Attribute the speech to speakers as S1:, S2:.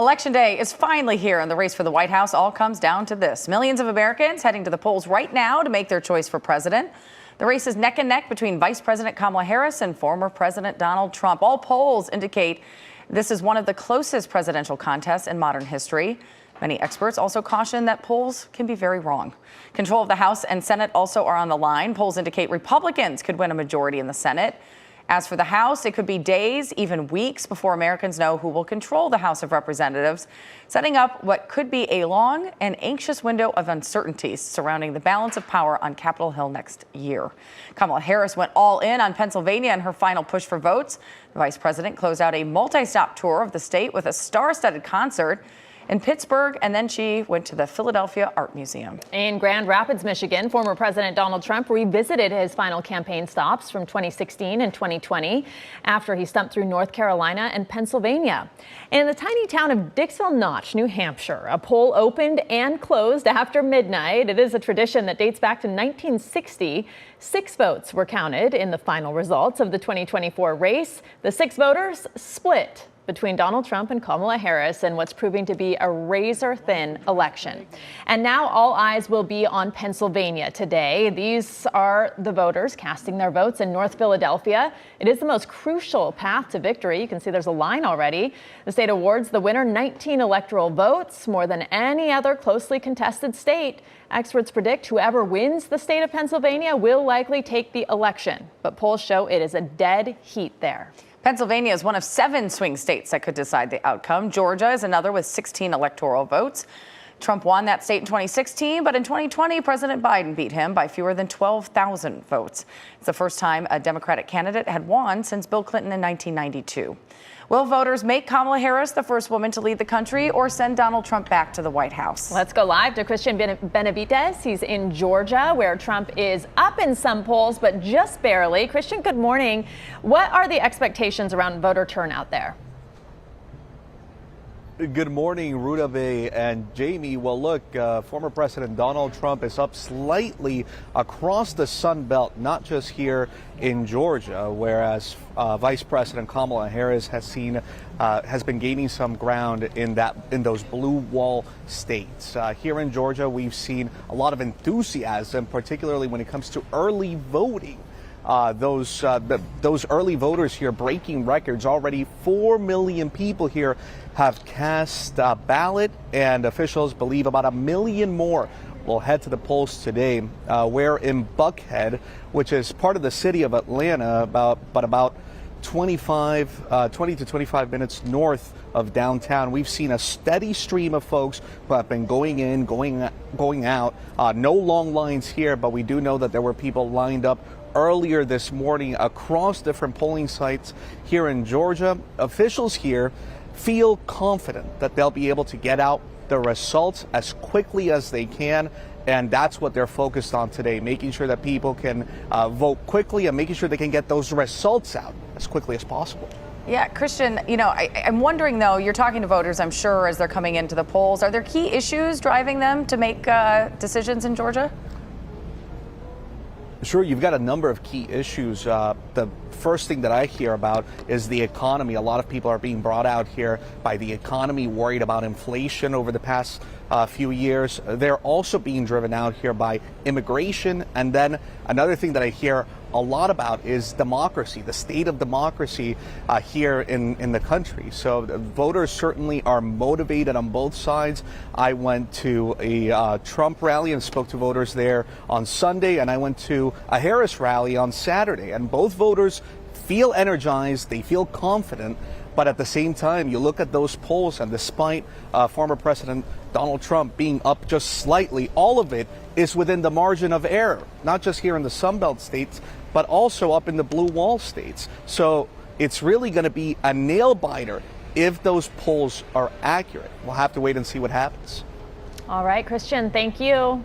S1: Election day is finally here, and the race for the White House all comes down to this. Millions of Americans heading to the polls right now to make their choice for president. The race is neck and neck between Vice President Kamala Harris and former President Donald Trump. All polls indicate this is one of the closest presidential contests in modern history. Many experts also caution that polls can be very wrong. Control of the House and Senate also are on the line. Polls indicate Republicans could win a majority in the Senate. As for the House, it could be days, even weeks, before Americans know who will control the House of Representatives, setting up what could be a long and anxious window of uncertainties surrounding the balance of power on Capitol Hill next year. Kamala Harris went all in on Pennsylvania in her final push for votes. The vice president closed out a multi-stop tour of the state with a star-studded concert in Pittsburgh, and then she went to the Philadelphia Art Museum.
S2: In Grand Rapids, Michigan, former President Donald Trump revisited his final campaign stops from 2016 and 2020 after he stumped through North Carolina and Pennsylvania. In the tiny town of Dixville Notch, New Hampshire, a poll opened and closed after midnight. It is a tradition that dates back to 1960. 6 votes were counted in the final results of the 2024 race. The 6 voters split between Donald Trump and Kamala Harris in what's proving to be a razor-thin election. And now all eyes will be on Pennsylvania today. These are the voters casting their votes in North Philadelphia. It is the most crucial path to victory. You can see there's a line already. The state awards the winner 19 electoral votes, more than any other closely contested state. Experts predict whoever wins the state of Pennsylvania will likely take the election, but polls show it is a dead heat there.
S1: Pennsylvania is one of 7 swing states that could decide the outcome. Georgia is another with 16 electoral votes. Trump won that state in 2016, but in 2020, President Biden beat him by fewer than 12,000 votes. It's the first time a Democratic candidate had won since Bill Clinton in 1992. Will voters make Kamala Harris the first woman to lead the country or send Donald Trump back to the White House?
S2: Let's go live to Christian Benavides. He's in Georgia, where Trump is up in some polls, but just barely. Christian, good morning. What are the expectations around voter turnout there?
S3: Good morning, Ruta Bay and Jamie. Well, look, former President Donald Trump is up slightly across the Sun Belt, not just here in Georgia, whereas Vice President Kamala Harris has been gaining some ground in those blue wall states. Here in Georgia, we've seen a lot of enthusiasm, particularly when it comes to early voting. Those early voters here breaking records. Already 4 million people here have cast a ballot, and officials believe about 1 million more will head to the polls today. We're in Buckhead, which is part of the city of Atlanta, about 20 to 25 minutes north of downtown. We've seen a steady stream of folks who have been going in, going out. No long lines here, but we do know that there were people lined up earlier this morning across different polling sites here in Georgia. Officials here feel confident that they'll be able to get out the results as quickly as they can. And that's what they're focused on today, making sure that people can vote quickly and making sure they can get those results out as quickly as possible.
S1: Yeah, Christian, I'm wondering, though, you're talking to voters, I'm sure, as they're coming into the polls. Are there key issues driving them to make decisions in Georgia?
S3: Sure, you've got a number of key issues. The first thing that I hear about is the economy. A lot of people are being brought out here by the economy, worried about inflation over the past few years. They're also being driven out here by immigration. And then another thing that I hear a lot about is democracy, the state of democracy here in the country. So voters certainly are motivated on both sides. I went to a Trump rally and spoke to voters there on Sunday, and I went to a Harris rally on Saturday. And both voters feel energized, they feel confident. But at the same time, you look at those polls, and despite former President Donald Trump being up just slightly, all of it is within the margin of error, not just here in the Sun Belt states, but also up in the blue wall states. So it's really going to be a nail biter if those polls are accurate. We'll have to wait and see what happens.
S2: All right, Christian, thank you.